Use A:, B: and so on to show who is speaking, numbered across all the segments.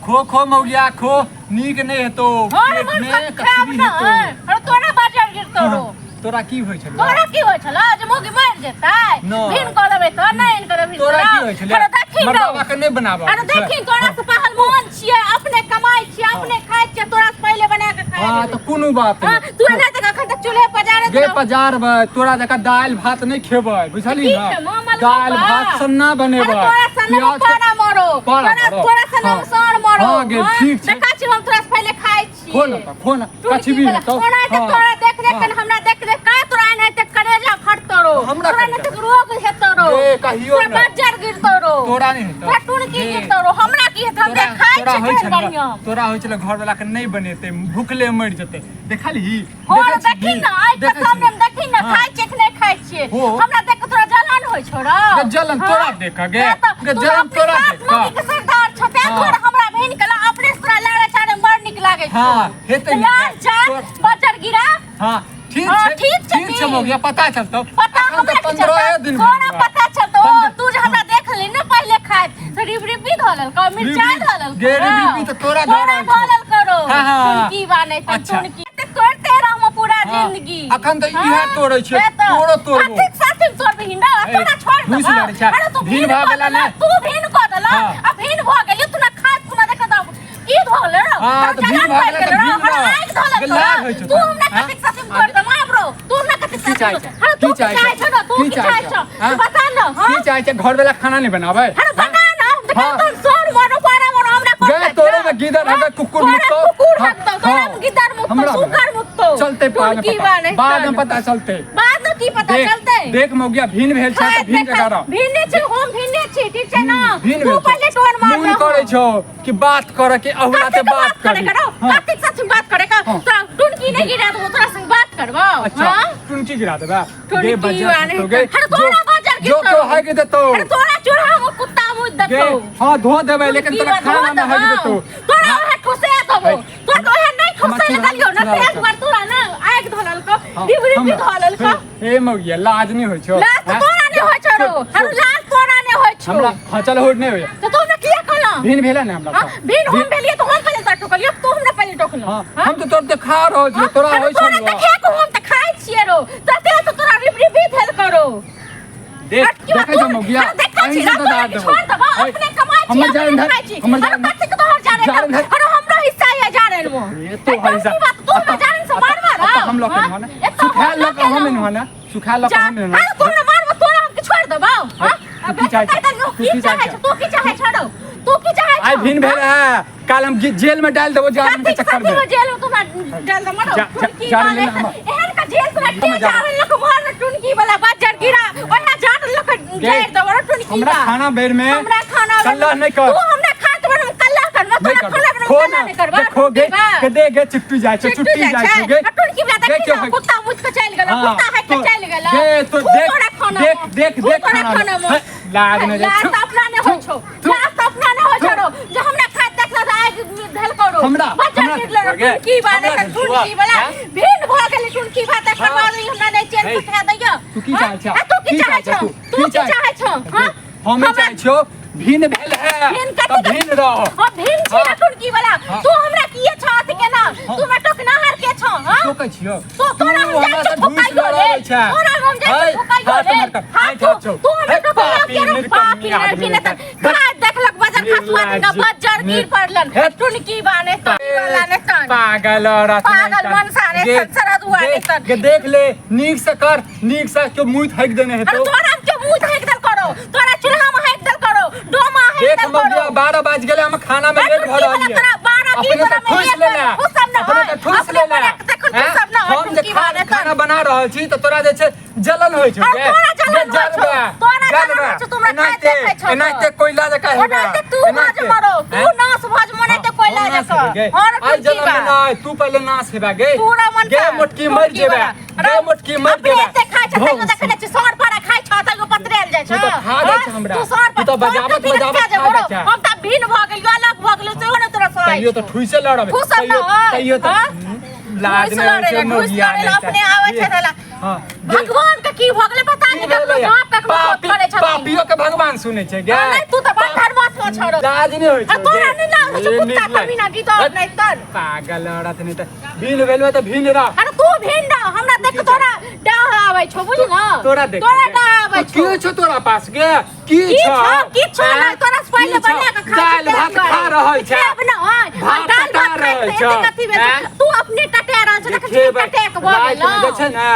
A: खो खो मौलिया खो नीक नहीं हेतो पेट में कचरी हेतो
B: अरे तोरा बाजार गिरतो रो
A: तोरा की होय छलो
B: तोरा की होय छलो जे मोगी मर जेतै भिन करबे त नहीं करबे
A: तोरा की होय छले
B: अरे देखी
A: मरदावा के नहीं बनाबा
B: अरे देखी तोरा से पहलवान छियै अपने कमाई छियै अपने खाय छियै तोरा से पहले बना के खाय
A: हां तो कोनो बात नहीं
B: तू एना तक अखन तक चूल्हे पजारे
A: गे पजारबे तोरा जका दाल भात नहीं खेबै बुझली ना दाल भात सन्ना बनेबै
B: तोरा सन्ना खाना मारो तोरा सन्ना सार मारो
A: हां गे ठीक छै
B: देखा छी हम तोरा से पहले खाय छी
A: फोन कछबी हेतो
B: तोरा देख देख के हमरा देख देख का तोरा एना तक करेजा फटतो रो तोरा एना तक रोग हेतो रो
A: ए कहियो
B: ना बाजार गिरतो रो
A: तोरा नहीं हेतो
B: तोरा टून की गिरतो रो हमरा की हेतो देख खाय छी बढ़िया
A: तोरा होय छले घर वाला के नहीं बनेते भूखले मर जते देखली
B: और देखी ना आज के सामने में देखी ना खाय छी कि नहीं खाय छी हमरा देख के तोरा जलन होय छोरा
A: जलन तोरा देख गे जलन तोरा देख
B: के सरदार छते तोरा हमरा बहन के अपने तोरा लाड़े छाड़े बड़ निक लागे छै
A: हां हेते
B: यार जा बाजार गिरा
A: हां ठीक छै हो गया पता चलतो
B: पता हमरा 15 दिन तोरा पता चलतो तू जे हमरा देख ले ना पहले खाय तो रिबरिबी धलल का मिर्चाई धलल
A: गे रिबरिबी तो तोरा
B: धलल करो की बाने तुन की करते रहम पूरा जिंदगी
A: अखन तो इहे तोड़ै छै तोड़ो
B: ठीक साथ तोड़ हिंडा तोरा छोड़ दे
A: अरे तू भीन भ गेला ना
B: तू भीन क देला आ भीन भ गेली तू ना खात तू ना देख द की धोले रे
A: हां तो भीन भ गेला तो भीन
B: धोले तू हमरा कते साथ कर दे माब्रो तू हमरा कते साथ तू चाहे छ तू की चाहे छ बता न
A: की चाहे छ घर वाला खाना नहीं बनावे
B: अरे बता न देखो तो सोर मारो पारा मारो हमरा
A: गे तोरे में गिदर हगे कुकुर मुत्तो
B: तोरे में गिदर मुत्तो सुकर मुत्तो
A: चलते बाद में पता चलते
B: बाद में की पता चलते
A: देख मौगिया भीन भेल छै त भीन के करा
B: भीने छी हम भीने छी ठीक छै ना तू पहले टोन मार
A: मुन करे छो कि बात करे के अहुला से बात करे
B: कातिक साथ बात करे का तोरा टुनकी नहीं गिरा दो तोरा संग बात करबो
A: अच्छा टुनकी गिरा देबा
B: दे बाजार तो गे तोरा बाजार
A: जो क्यों है के देतो
B: तोरा चूल्हा में कुत्ता मुद देतो
A: हां धो देबे लेकिन तोरा खाना में है के देतो
B: तोरा है ठोसे देबो तो है नहीं ठोसे लगलियो ना एक बार तोरा ना आग धोलल को डिबरी धोलल को
A: ए मौगिया लाज नहीं होय छो
B: लाज तोरा नहीं होय छो हम लाज तोरा नहीं होय छो
A: हमरा हचल होड नहीं होय
B: तो तुमने किया कहला
A: भीन भेला ना हमरा
B: भीन हम भेलिए तो हम पहले टोकलियो तू हमने पहले टोकलो
A: हम तो तोर देखा रहो जो तोरा होय छो
B: तोरा देखा को हम त खाइ छिए रो तते तो तोरा रिबरी धेल करो
A: देख देखै छ मौगिया
B: अहीं से तो दाद छोड़ दबा अपने कमाई छी
A: हमर जान
B: कते के तोहर जा रे अरे हमरा हिस्सा है जा रे वो
A: ये तो हइसा
B: तू ना जान से मार मार
A: हम लोग के ना सुखा लग हम नहीं ना सुखा लग हम नहीं
B: ना तू ना मार तोरा हम के छोड़ दबा हां
A: की चाहे
B: तू की चाहे छोड़ो तू की चाहे
A: आई भिन भेल है काल हम जेल में डाल देबो जान के चक्कर में
B: जेल में तू डाल दे मारो एहन का जेल से के जा रे लोग मार टुनकी वाला बाजार गिरा ओहा जान लोग जेल दे मारो टुनकी
A: हमरा खाना बेर में
B: हमरा खाना
A: कल्ला नहीं कर
B: तू हमरा खात में कल्ला कर मैं तोरा खाना नहीं करबा
A: देखो गे के दे गे चिट्टी जाय छ छुट्टी जाय छ गे
B: टुनकी वाला देख कुत्ता मुझ के चल गेला कुत्ता है के चल गेला
A: गे तो देख खाना लाज नहीं
B: लाज अपना ने हो छो लाज अपना ने हो छो जो हमरा खात देखला आग धल करो
A: हमरा
B: टुनकी वाला टुनकी वाला भीन भ गेल टुनकी भात करवा ली हमरा नहीं चैन उठा दैया
A: तू की चाहे छ
B: तू की चाहे छ हां
A: हम चाहे छो भीन भेल है तो भीन रहो
B: हां भीन छी टुनकी वाला तू हमरा किए छ अथि के ना तू हमरा टोक ना हार के छ हां
A: तो कह छियो
B: तो तोरा हम जा ठोकाई ले तोरा हम जा ठोकाई ले हां तू हमरा टोक ना के पापी नहीं ने देखलक बाजार खसवा का बाजार गिर पड़लन टुनकी बाने वाला ने
A: पागल और
B: पागल मनसा ने सरा दुआ ने
A: देख ले नीक से कर नीक से क्यों मुंह फेंक देने है तो
B: तोरा हम के मुंह फेंक दल करो तोरा चूल्हा में फेंक दल करो डोमा है
A: देख मौगिया 12 बज गेले हम खाना में लेट भ रहल है
B: 12 की तरह में
A: ठूस लेला अपने ठूस लेला हम जे खाना बना रहल छी तो तोरा जे छै जलन होय छै एनाते कोयला जे कहबा
B: तू भाज मारो तू नास भाज मने ते कोयला जका और
A: आई जलन में नहीं तू पहले नास हेबा गे गे मोटकी मर जेबा गे मोटकी मर जेबा
B: ते खाय छ त देखले छ सर पर खाय छ त पतरेल जाय छ
A: तू तो खा दे छ हमरा तू तो बजावत खा दे
B: हम त भीन भ गेल अलग भ गेल से ओने तोरा सही
A: तइयो तो ठुइसे लड़बे तइयो तो लाज नहीं मौगिया
B: अपने आवे छ देला भगवान के की भ गेले पता नहीं बाप का करे छ
A: पापियो के भगवान सुनै छै गे
B: नहीं तू त बंधर मत मछरो
A: लाज नहीं होय छै
B: तोरा नहीं लाज होय छै कुत्ता कभी ना गीत नहीं तन
A: पागल औरत नहीं त भीन भेलवा त भीन रह
B: अरे तू भीन रह हमरा देख तोरा डाह आबै छौ बुझ न
A: तोरा देख
B: तोरा डाह आबै छौ
A: की छौ तोरा पास गे की
B: छौ ना तोरा पहले बना के खा
A: दाल भात खा रहल छै
B: अब ना
A: भात
B: दाल भात
A: रहल
B: खा कथि बेच तू अपने कटे रहल छ देख कटे के भ गेल
A: छै ना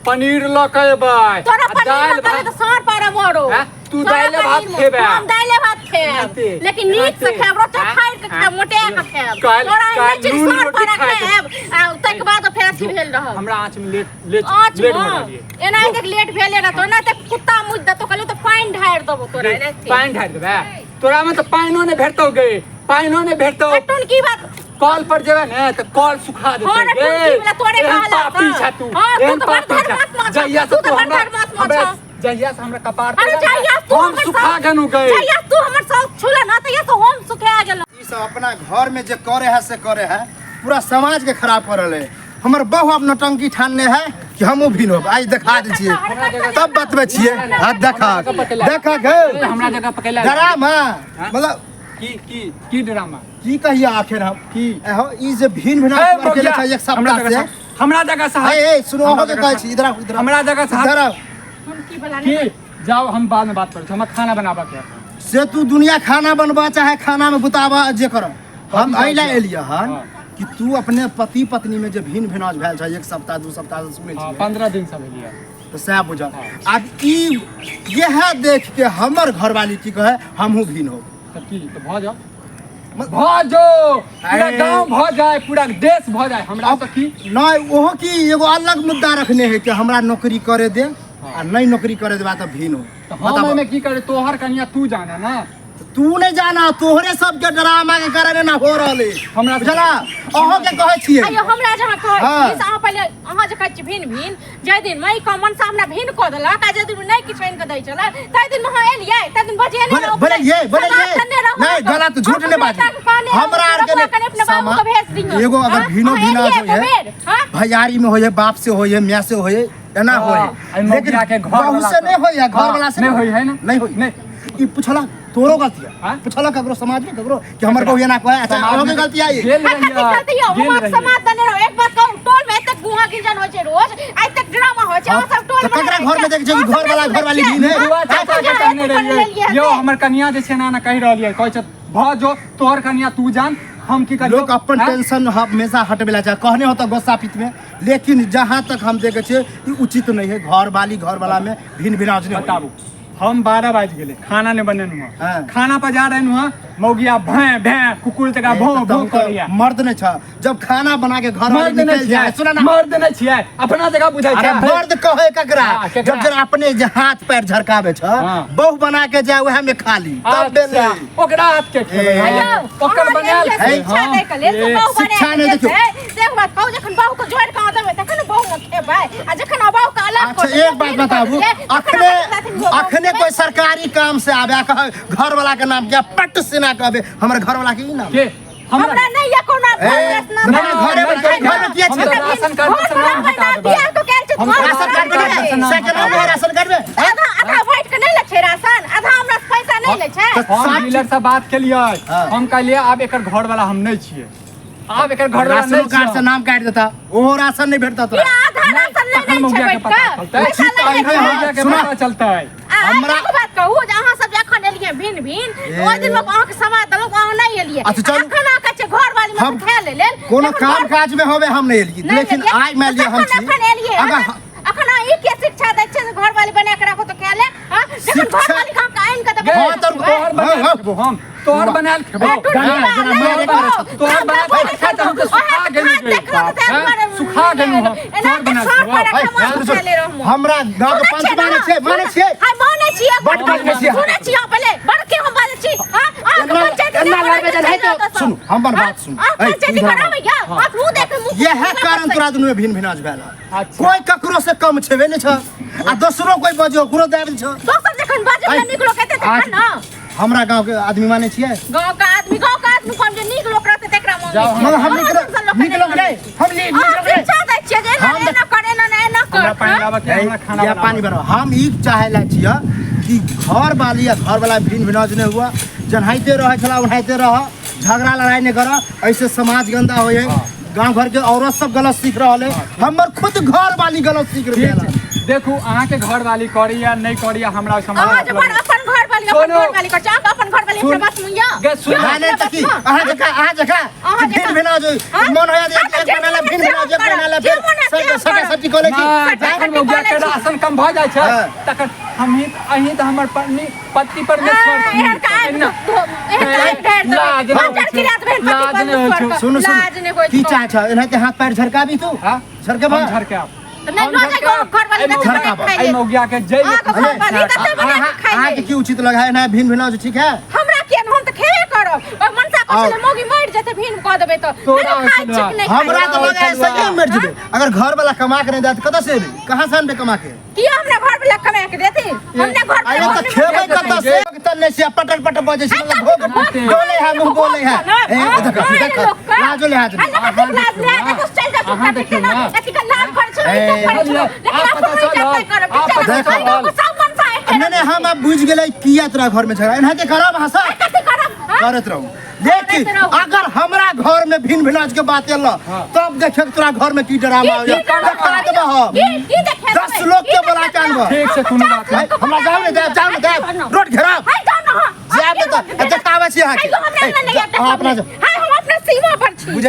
A: पनीर ल के एबै
B: तोरा पनीर करे त सर पर मरो
A: तू दाल भात खेबे
B: हम दाल भात खेब लेकिन नीक से खेब रोटी खाइ के खेब मोटे के खेब तोरा नहीं चीज सर पर खेब आ तक बाद फेर अथी भेल रह
A: हमरा आँच में लेट बना दिए
B: एना देख लेट भेले रह तो ना त कुत्ता मुझ द तो कहले तो पानी ढार देबो तोरा एना
A: पानी ढार देबे तोरा में तो पानियो ने भेटतौ गे पानियो ने भेटतौ
B: टुन की बात
A: कॉल पर जेबे ने त कॉल सुखा देतै गे
B: तोरे कहला
A: पापी छ तू एहन पापी छ जइया से तू हमरा जइया से हमरा कपार
B: अरे जइया तू
A: हम सुखा गनु गए
B: जइया तू हमर सब छुला ना त ये तो हम सुखा गेल
C: ई सब अपना घर में जे करे है से करे है पूरा समाज के खराब कर रहले हमर बहु अपना टंकी ठानने है कि हमहू भी होब आज दिखा दै छियै तब बतबै छियै हां देखा गे
A: हमरा जगह पकेला
C: ड्रामा मतलब
A: की ड्रामा
C: की कहिए आखिर हम की एहो ई जे भिन भिना के लेखा एक सप्ताह से
A: हमरा जगह से
C: ए सुनो हो के कहै छी इधर
A: हमरा जगह से
C: इधर
B: सुन की बोला
A: की जाओ हम बाद में बात करब हम खाना बनाबा के
C: से तू दुनिया खाना बनबा चाहे खाना में बुताबा जे कर हम अइला एलिया हन कि तू अपने पति पत्नी में जे भिन भिनाज भेल छ एक सप्ताह दू सप्ताह से सुनै छी
A: 15 दिन से भेलिए
C: तो सह बुझा अब ई यह देख के हमर घरवाली की कहे हमहू भिन हो
A: त की तो भ जाओ पूरा गांव भ जाए पूरा देश भ जाए हमरा त की
C: नहीं ओहो की एगो अलग मुद्दा रखने है कि हमरा नौकरी करे दे आ नहीं नौकरी करे देबा त भिन हो
A: हम में की करे तोहर कन्या तू जाना ना
C: तू नहीं जाना तोहरे सबके ड्रामा के करे ना हो रहले
A: हमरा
C: बुझला अहो के कहै छियै
B: अयो हमरा जहाँ कहै छी अहाँ पहिले अहाँ जे कहै छी भिन भिन जै दिन मई का मन से हमरा भिन क देलक आ जै दिन नहीं किछ बन के दै छला तै दिन में अहाँ एलियै तै दिन बजे नहीं
C: बोले ये नहीं गलत झूठ नहीं बात हमरा आर के
B: अपने बाबू को भेज दियो
C: एगो अगर भिनो भिना होय भैयारी में होय बाप से होय मियां से होय एना होय लेकिन बहू से नहीं होय घर वाला से
A: नहीं होय है ना
C: नहीं होय नहीं ई पुछला तोरो गलती है पुछला ककरो समाज में ककरो कि हमर बहु ना कहे अच्छा अहो के गलती आई
A: गेल रही
B: हम समाज दने रहो एक बात कहूं टोल में तक गुहा गिंजन होय छै रोज आज तक ड्रामा होय छै हम सब टोल में
C: ककरा घर में देख छै घर वाली भी ने
A: बुआ चाचा के कहने रहिए यो हमर कन्या जे छै ना कहि रहलिए कहै छै भ जो तोहर कन्या तू जान हम की करियो
C: लोग अपन टेंशन हमेशा हटबेला चाहे कहने होता गोस्सा पित में लेकिन जहां तक हम देखे छे ई उचित नहीं है घर वाला में भिन भिनाज नहीं
A: बताबू हम 12 बज गेले खाना ने बने हुआ
C: हाँ।
A: खाना पर जा रहे हुआ मौगिया भैं भैं कुकुर तका भौं भौं करिया
C: मर्द नहीं छ जब खाना बना के घर वाले निकल जाए सुना ना
A: मर्द नहीं छियै अपना जगह बुझाइ छै
C: मर्द कहे ककरा जब जरा अपने जे हाथ पैर झरकावे छ बहु बना के जाए वह में खा ली तब बेले
A: ओकरा हाथ के ओकर बनाल
B: शिक्षा दे के लेल तो बहु
C: शिक्षा नहीं देखियो
B: देख बात कहू जखन बहु को जोड़ के देबै तखन बहु न खेबै आ जखन बहु का अलग
C: अच्छा एक बात बताबू अखने कोई सरकारी काम से आवे घर वाला के नाम क्या पट से ना कहबे हमर घर वाला के ई नाम
A: के
B: हमरा नहीं या कोनो
C: घरे में किया छै
A: राशन कार्ड से नाम बता दे
B: बियाह तो कैल छै
C: हम राशन कार्ड में सेकंड में राशन कार्ड में
B: आधा वाइट के नहीं ले छै राशन आधा हमरा से पैसा नहीं ले छै
A: हम डीलर से बात केलिए हम कहलिए आब एकर घर वाला हम नहीं छियै आब एकर घर वाला नहीं
C: कार्ड से नाम काट देता ओहो राशन नहीं भेटता तोरा
B: आधा राशन नहीं छै
A: बैठ के पता चलता है
B: हमरा बात कहू जे अहाँ सब जखन एलियै भिन भिन ओइ दिन लोग अहाँ के समाज देलक अहाँ नहीं एलियै अखन आके छै घर वाली में खा ले लेल
C: कोनो काम काज में होवे हम नहीं एलियै लेकिन आइ मान लिअ हम छी
B: अखन एलियै अखन ई के शिक्षा दै छै घर वाली बना के राखो तो खा ले हां जखन घर वाली काम का आइन के देबो
A: हम तोहर बनाल खेबो तोहर बनाल खा त हम तो सुखा गेलु सुखा गेलु तोहर बनाल खेबो
C: हमरा गांव के पंच माने छै
B: हां माने छियै
C: बट माने छियै
B: सुनै छियै पहले बड़ के हम बाजै छी हां
C: एना लागबे जन है तो सुन हमर बात सुन
B: पंचायती कराबै या आप मुंह देख मुंह
C: यह कारण तोरा दुनु में भिन भिनाज भेल कोई ककरो से कम छेबे नै छ आ दोसरो कोई बजो ओकरो देबे छ
B: दोसर जखन बाजै निकलो कहते तखन ना
C: हमरा गांव के आदमी माने छियै
B: गांव का आदमी कम जे नीक लोक रहते तकरा मन
C: हम निकलो नहीं हम निकलो
B: शिक्षा दै छियै जे ना करे ना कर
A: पानी लाबा के हमरा खाना
C: या पानी बनाओ हम ई चाहेला छियै कि घर वाली या घर वाला भिन भिनाज नहीं हुआ जनहाइते रहे छला उन्हाइते रह झगड़ा लड़ाई नहीं कर ऐसे समाज गंदा हो गांव घर के औरत सब गलत सीख रहा है हमर खुद घर वाली गलत सीख रही है
A: देखू अहाँ के घर वाली करी या नहीं करी हमरा समझ
B: अपन घर वाली कर चाप अपन घर वाली के बात मुइया
C: नहीं तकी अहाँ जका फिर बिना जो मन होया दे एक बनाला फिर बिना जे बनाला फिर सके सच्ची कोले की
A: जखन मौगिया के राशन कम भ जाय छै तखन हम अहीं त हमर पति परमेश्वर
C: सुन की चाह छ एनाते हाथ पैर झरकाबी तू झरके
A: झरका
B: घर
A: मौगिया के जय
C: अहाँ के की उचित लगा है ना भिन भिना जो ठीक है
B: हमरा के हम त खेबे करब और मनसा कहले मौगी मर जते भिन क देबे तो
C: हमरा तो लगा है सही मर जबे अगर घर वाला कमा के नहीं देत कत से कहां से आनबे कमा के
B: की हमरा घर वाला कमा के देती हमने घर
C: अरे तो खेबे कत से तन्ने से पटक पटक बजे से मतलब भोग डोले है मुंह बोले है देख लाजो ले हाथ
A: अहाँ देखियो ना
C: नहीं हम अब बुझ गेलै किया तोरा घर में झगड़ा एनाते करब हंसा करत रहू देख अगर हमरा घर में भिन भिनाज के बात एला तब देख तोरा घर में की ड्रामा हो देखा देबा हम 10 लोग के बोला के आनबो
A: ठीक से कोनो बात नहीं
C: हमरा जाओ ने दे रोड घेराव जाब तो देखावे छी अहाँ के अपना
B: हम अपना सीमा पर छी